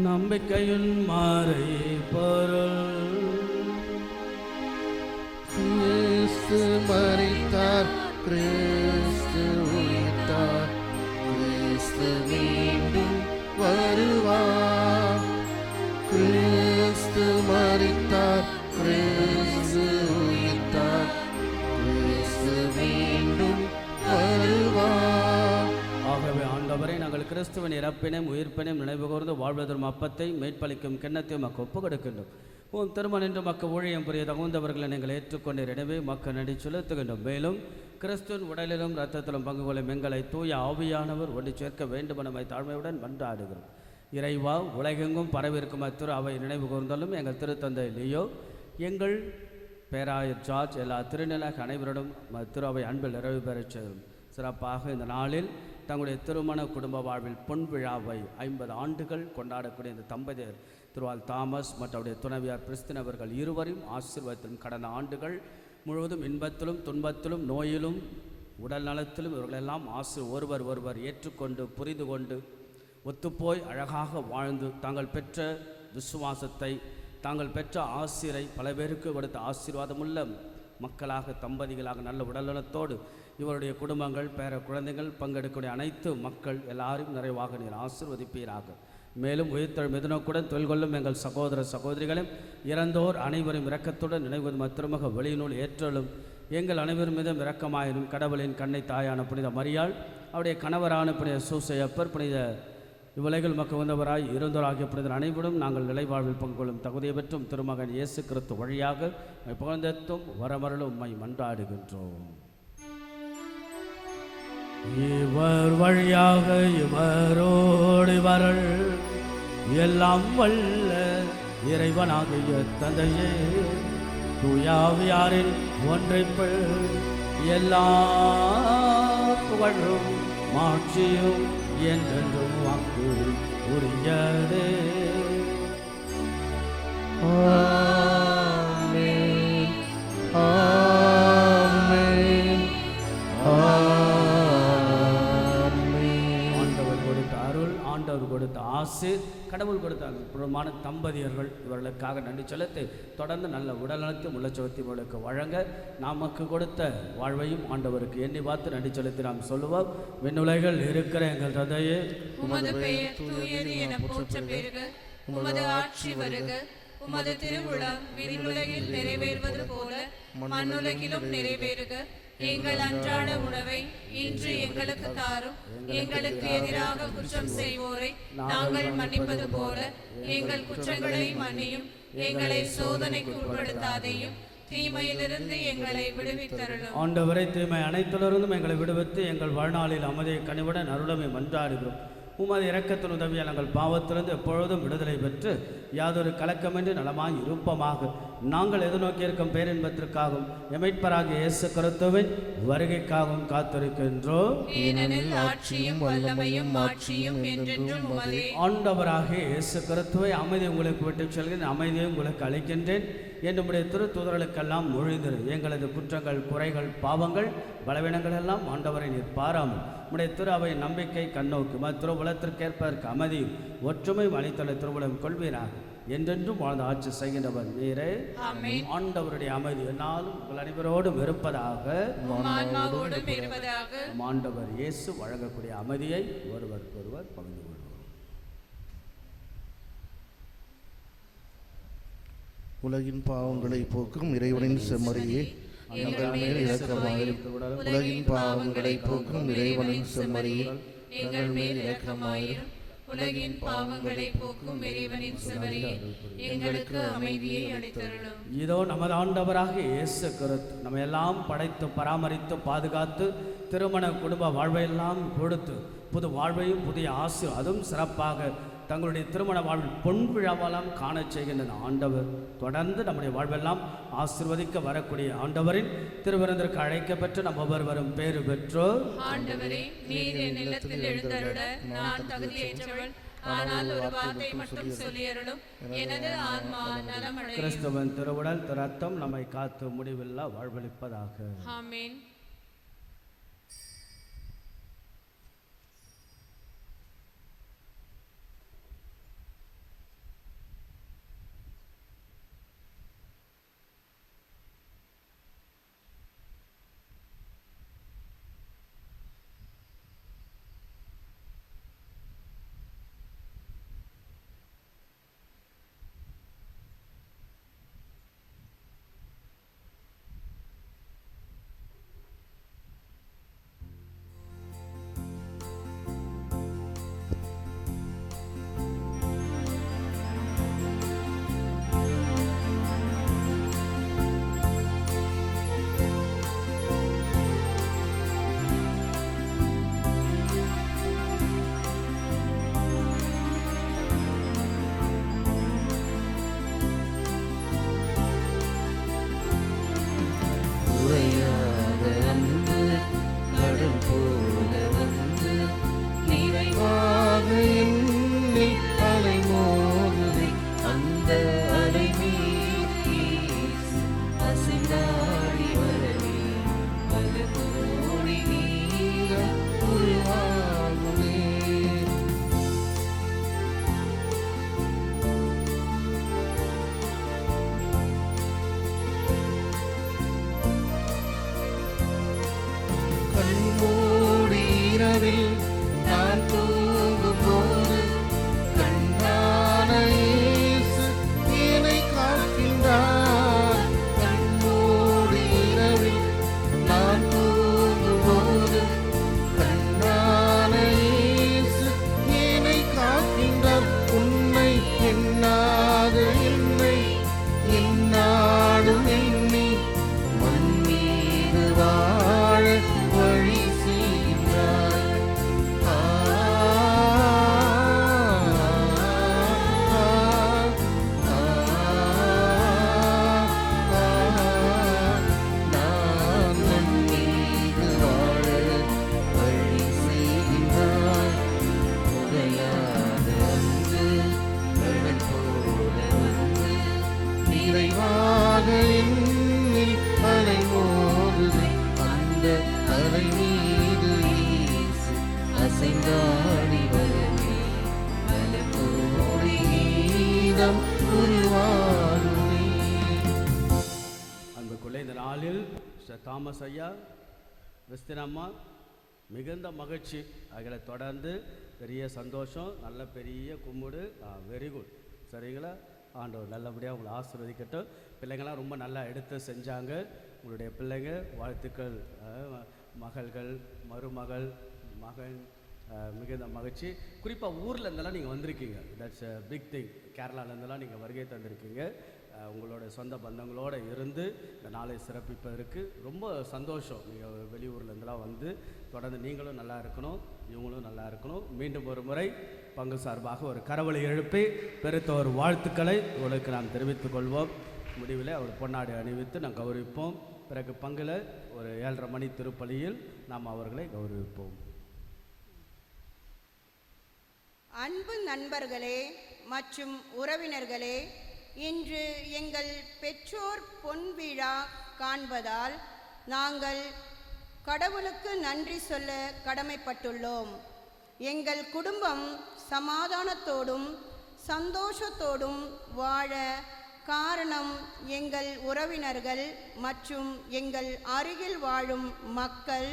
நம்பிக்கையின் மாறை பொருள். கிறிஸ்து மரித்தார், கிறிஸ்து உயிர்த்தார், கிறிஸ்து மீண்டும் வருவார். கிறிஸ்து மரித்தார், கிறிஸ்து உயிர்த்தார், கிறிஸ்து மீண்டும் வருவார். ஆகவே ஆண்டவரை நாங்கள் கிறிஸ்துவின் இறப்பினையும் உயிர்ப்பினையும் நினைவு கூர்ந்து வாழ்வதற்கும் அப்பத்தை மீட்பளிக்கும் கிண்ணத்தையும் மக்கு ஒப்புக் கொடுக்கின்றோம். உன் திருமணம் என்று மக்க ஊழியம் புரிய தகுந்தவர்களை நீங்கள் ஏற்றுக்கொண்டீர். எனவே மக்க நடி செலுத்துகின்றோம். மேலும் கிறிஸ்துவின் உடலிலும் இரத்தத்திலும் பங்கு கொள்ளும் எங்களை தூய ஆவியானவர் ஒன்று சேர்க்க வேண்டும் என தாழ்மையுடன் மன்றாடுகிறோம். இறைவா, உலகெங்கும் பரவிருக்கும் அத்திரு அவை நினைவு கூர்ந்தாலும் எங்கள் திருத்தந்தை லியோ, எங்கள் பேராயர் ஜார்ஜ், எல்லா திருநிலைக்கு அனைவரிடம் திரு அவை அன்பில் நிறைவு பெறச் செய்யும். சிறப்பாக இந்த நாளில் தங்களுடைய திருமண குடும்ப வாழ்வில் பொன் விழாவை 50 ஆண்டுகள் கொண்டாடக்கூடிய இந்த தம்பதியர் திருவால் தாமஸ் மற்றும் அவருடைய துணைவியார் பிரிஸ்தின் அவர்கள் இருவரையும் ஆசீர்வாதத்திலும் கடந்த ஆண்டுகள் முழுவதும் இன்பத்திலும் துன்பத்திலும் நோயிலும் உடல் நலத்திலும் இவர்களெல்லாம் ஒருவர் ஒருவர் ஏற்றுக்கொண்டு புரிந்து கொண்டு ஒத்துப்போய் அழகாக வாழ்ந்து தாங்கள் பெற்ற விசுவாசத்தை, தாங்கள் பெற்ற ஆசிரை பல பேருக்கு கொடுத்த ஆசீர்வாதமுள்ள மக்களாக தம்பதிகளாக நல்ல உடல்நலத்தோடு இவருடைய குடும்பங்கள் பேர குழந்தைகள் பங்கெடுக்கக்கூடிய அனைத்து மக்கள் எல்லாரும் நிறைவாக நீர் ஆசீர்வதிப்பீராக. மேலும் உயிர்த்தெழும் எதிர்நோக்குடன் தொழில் கொள்ளும் எங்கள் சகோதர சகோதரிகளும் இறந்தோர் அனைவரும் இரக்கத்துடன் நினைவது திருமக வெளியினுள் ஏற்றலும் எங்கள் அனைவரும் மீதும் இரக்கமாயிரும். கடவுளின் கண்ணை தாயான புனித மரியாள், அவருடைய கணவரான புனித சூசையப்பர், புனித இவ்வுலகில் மக்க வந்தவராய் இருந்தோராகிய புனிதர் அனைவரும் நாங்கள் நிலைவாழ்வில் பங்கொள்ளும் தகுதியை பெற்றும் திருமகன் இயேசு கிறிஸ்து வழியாக புகழ்ந்தெத்தும் வரமருளும் உம்மை மன்றாடுகின்றோம். இவர் வழியாக இவரோடு வரல் எல்லாம் வல்ல இறைவனாகிய தந்தையே, தூயாவியாரின் ஒன்றைப்பள் எல்லா புகழும் மாட்சியும் என்றென்றும் வாக்கு உரியதே. ஆமென், ஆமென், ஆமென். ஆண்டவர் கொடுத்த அருள், ஆண்டவர் கொடுத்த ஆசீர், கடவுள் கொடுத்த அற்புதமான தம்பதியர்கள் இவர்களுக்காக நன்றி செலுத்தி தொடர்ந்து நல்ல உடல்நலத்தையும் உள்ளச்சவத்தை இவர்களுக்கு வழங்க நமக்கு கொடுத்த வாழ்வையும் ஆண்டவருக்கு எண்ணி பார்த்து நன்றி செலுத்தி நாம் சொல்லுவோம். விண்ணுலகில் இருக்கிற எங்கள் தந்தையே, உமது பெயர் தூயது என போற்ற பெருக, உமது ஆட்சி வருக, உமது திருவுளம் விண்ணுலகில் நிறைவேறுவது போல மண்ணுலகிலும் நிறைவேறுக. எங்கள் அன்றாட உணவை இன்று எங்களுக்கு தாரும். எங்களுக்கு எதிராக குற்றம் செய்வோரை நாங்கள் மன்னிப்பது போல எங்கள் குற்றங்களை மன்னியும். எங்களை சோதனைக்கு உட்படுத்தாதையும் தீமையிலிருந்து எங்களை விடுவித்தருளும். ஆண்டவரை தீமை அனைத்திலிருந்தும் எங்களை விடுவித்து எங்கள் வாழ்நாளில் அமைதியை கனிவுடன் அருளமை மன்றாடுகிறோம். உமது இரக்கத்தின் உதவியால் நாங்கள் பாவத்திலிருந்து எப்பொழுதும் விடுதலை பெற்று யாதொரு கலக்கமின்றி நலமாய் இருப்பமாக. நாங்கள் எதிர்நோக்கி இருக்கும் பேரின்பத்திற்காகவும் எமைட்பராகிய இயேசு கிறிஸ்துவின் வருகைக்காகவும் காத்திருக்கின்றோம். ஏனெனில் ஆட்சியும் வல்லமையும் மாட்சியும் என்றென்றும் உமதே. ஆண்டவராகிய இயேசு கிறிஸ்துவை அமைதி உங்களுக்கு விட்டுச் செல்கிறேன், அமைதியை உங்களுக்கு அளிக்கின்றேன் என்று உடைய திருத்தூதர்களுக்கெல்லாம் மொழிந்தது. எங்களது குற்றங்கள், குறைகள், பாவங்கள், பலவீனங்கள் எல்லாம் ஆண்டவரை நீர் பாராமல் உடைய திரு அவை நம்பிக்கை கண்ணோக்கு திருவுலத்திற்கேற்பதற்கு அமைதியும் ஒற்றுமையும் அளித்துள்ள திருவுலம் கொள்வீராக. என்றென்றும் வாழ்ந்து ஆட்சி செய்கின்றவர் நீரே. ஆண்டவருடைய அமைதி என்னாலும் உங்கள் அனைவரோடும் இருப்பதாக. ஆண்டவர் இயேசு வழங்கக்கூடிய அமைதியை ஒருவருக்கொருவர் பகிர்ந்து கொள்வோம். உலகின் பாவங்களை போக்கும் இறைவனின் செம்மறியே, எங்கள் மேல் இரக்கமாயிரும். உலகின் பாவங்களை போக்கும் இறைவனின் செம்மறியே, எங்கள் மேல் இரக்கமாயிரும். உலகின் பாவங்களை போக்கும் இறைவனின் செம்மறியே, எங்களுக்கு அமைதியை அளித்தருளும். இதோ நமது ஆண்டவராக இயேசு கிறிஸ்து நம்ம எல்லாம் படைத்து பராமரித்து பாதுகாத்து திருமண குடும்ப வாழ்வையெல்லாம் கொடுத்து புது வாழ்வையும் புதிய ஆசை அதுவும் சிறப்பாக தங்களுடைய திருமண வாழ்வில் பொன் விழாவெல்லாம் காண செய்கின்ற ஆண்டவர் தொடர்ந்து நம்முடைய வாழ்வெல்லாம் ஆசீர்வதிக்க வரக்கூடிய ஆண்டவரின் திருவிருந்திற்கு அழைக்கப்பட்டு நம்ம ஒவ்வொருவரும் பேறு பெற்றோர். ஆண்டவரே, நீர் என் இல்லத்தில் எழுந்தருள நான் தகுதியற்றவள், ஆனால் ஒரு வார்த்தை மட்டும் சொல்லியருளும், எனது ஆன்மா நலமடையும். கிறிஸ்துவின் திருவுடல் ரத்தம் நம்மை காத்து முடிவில்லா வாழ்வளிப்பதாக. ஆமென். கண்மூடி இரவில் நான் தூங்கும் போது கண்ணான இயேசு என்னை காக்கின்றார். கண்மூடி இரவில் நான் தூங்கும் போது கண்ணான இயேசு என்னை காக்கின்றார். உன்னை எண்ணாது என்னை என்னாடும் எண்ணி மண் மீது வாழ வழி செய்கின்றார். நான் மண் மீது வாழ வழி செய்கின்றார். உடையாது வந்து கடல் போல வந்து நிறைவாக என்னில் அலை மோதுது. அந்த அலை மீது இயேசு அசைந்தாடி வருமே மலர்கோடி கீதம் உருவாகுமே. அன்புக்குள்ளே இந்த நாளில் தாமஸ் ஐயா, கிறிஸ்டின் அம்மா மிகுந்த மகிழ்ச்சி. அதில் தொடர்ந்து பெரிய சந்தோஷம், நல்ல பெரிய கும்பிடு. Very good. சரிங்களா? ஆண்டவர் நல்லபடியாக உங்களை ஆசீர்வதிக்கட்டும். பிள்ளைங்களாம் ரொம்ப நல்லா எடுத்து செஞ்சாங்க. உங்களுடைய பிள்ளைங்க வாழ்த்துக்கள். மகள்கள், மருமகள், மகன், மிகுந்த மகிழ்ச்சி. குறிப்பாக ஊரில் இருந்தெல்லாம் நீங்கள் வந்திருக்கீங்க. That's a big thing. கேரளாவிலேருந்தெல்லாம் நீங்கள் வருகை தந்திருக்கீங்க. உங்களோட சொந்த பந்தங்களோடு இருந்து இந்த நாளை சிறப்பிப்பதற்கு ரொம்ப சந்தோஷம். நீங்கள் வெளியூர்லேருந்துலாம் வந்து தொடர்ந்து நீங்களும் நல்லா இருக்கணும், இவங்களும் நல்லா இருக்கணும். மீண்டும் ஒரு முறை பங்கு சார்பாக ஒரு கரவொலி எழுப்பி பெருத்த ஒரு வாழ்த்துக்களை உங்களுக்கு நாம் தெரிவித்துக் கொள்வோம். முடிவில் அவர் பொன்னாடை அணிவித்து நாம் கௌரவிப்போம். பிறகு பங்கில் ஒரு 7:30 மணி திருப்பலியில் நாம் அவர்களை கௌரவிப்போம். அன்பு நண்பர்களே மற்றும் உறவினர்களே, இன்று எங்கள் பெற்றோர் பொன்விழா காண்பதால் நாங்கள் கடவுளுக்கு நன்றி சொல்ல கடமைப்பட்டுள்ளோம். எங்கள் குடும்பம் சமாதானத்தோடும் சந்தோஷத்தோடும் வாழ காரணம் எங்கள் உறவினர்கள் மற்றும் எங்கள் அருகில் வாழும் மக்கள்.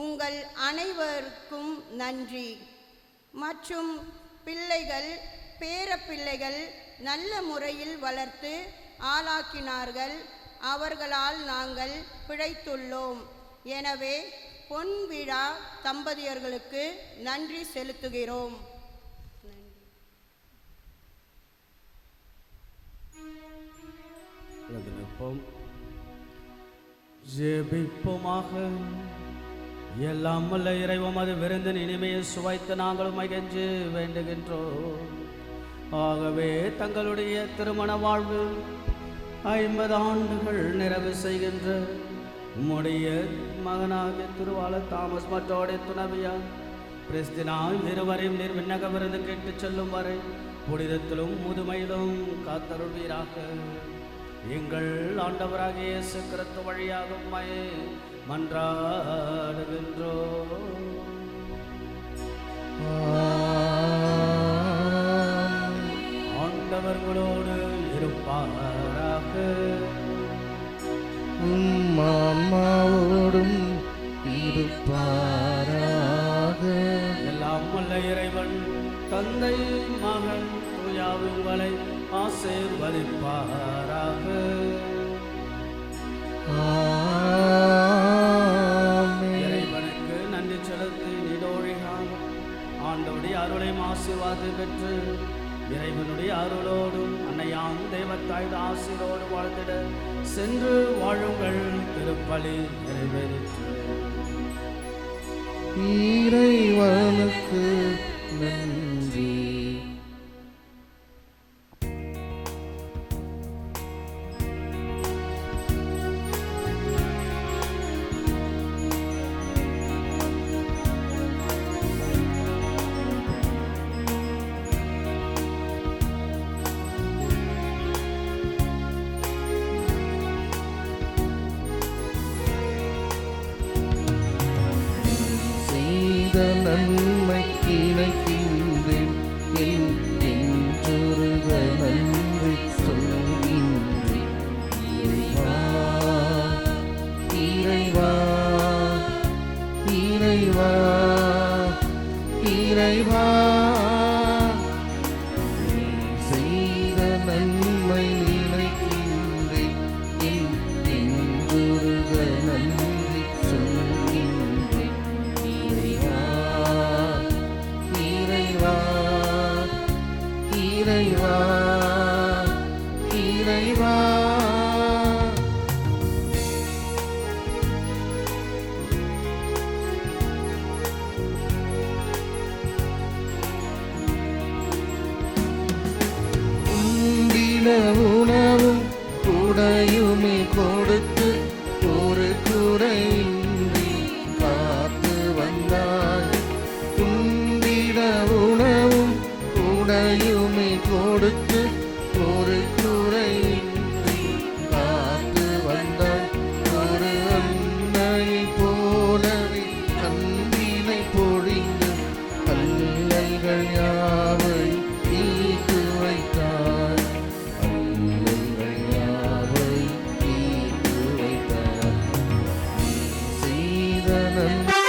உங்கள் அனைவருக்கும் நன்றி. மற்றும் பிள்ளைகள், பேரப்பிள்ளைகள் நல்ல முறையில் வளர்த்து ஆளாக்கினார்கள். அவர்களால் நாங்கள் பிழைத்துள்ளோம். எனவே பொன்விழா தம்பதியர்களுக்கு நன்றி செலுத்துகிறோம். ஜெபிப்போமாக. எல்லாம் வல்ல இறைவன் அது விருந்தின் இனிமையை சுவைத்து நாங்களும் மகிழ்ந்து வேண்டுகின்றோம். ஆகவே தங்களுடைய திருமண வாழ்வு 50 ஆண்டுகள் நிறைவு செய்கின்ற உம்முடைய மகனாகிய திருவாளர் தாமஸ் மற்றோடைய துணவியார் கிறிஸ்தினா இருவரையும் நீர் விண்ணக விருந்து கேட்டு செல்லும் வரை புனிதத்திலும் முதுமையிலும் காத்தருள்வீராக. எங்கள் ஆண்டவராகிய இயேசு கிறிஸ்து வழியாக உம்மை மன்றாடுகின்றோம். ஆண்டவர்களோடு இருப்பாராக. ஆன்மாவோடும் இருப்பாராக. எல்லாம் வல்ல இறைவன் தந்தை, மகன், தூயாவி உங்களை ஆசீர்வதிப்பாராக. இறைவனுக்கு நன்றி செலுத்தி நீடோழிகான் ஆண்டவருடைய அருளையும் ஆசீர்வாதம் பெற்று இறைவனுடைய அருளோடும் அன்னையாம் தெய்வத்தாயுட ஆசீரோடு வாழ்ந்திட சென்று வாழுங்கள். திருப்பலி நிறைவேறிற்று. இறைவனுக்கு நன்றி. நன்மை இணைக்கின்றேன் என்றொருக நன்றி சொல்கின்றேன். இறைவா, இறைவா, இறைவா இறைவா நீ செய்த நன்மை நினைக்கின்றேன் என்றுருக நன்றி சொல்கின்றேன் இறைவா இறைவா இறைவா இறைவா உண்டின உணவும் உடையுமே கொடுத்து ஒரு குறையின்றி காத்து வந்தாய். உண்டின உணவும் உடையுமே கொடுத்து ஒரு குறையின்றி காத்து வந்தாய். ஒரு அன்னையை போலவே அன்பினை பொழிந்து அல்லல்கள் யாவையும் தீர்த்து வைத்தாய். அல்லல்கள் யாவையும் தீர்த்து வைத்தாய். நீ செய்த நன்மை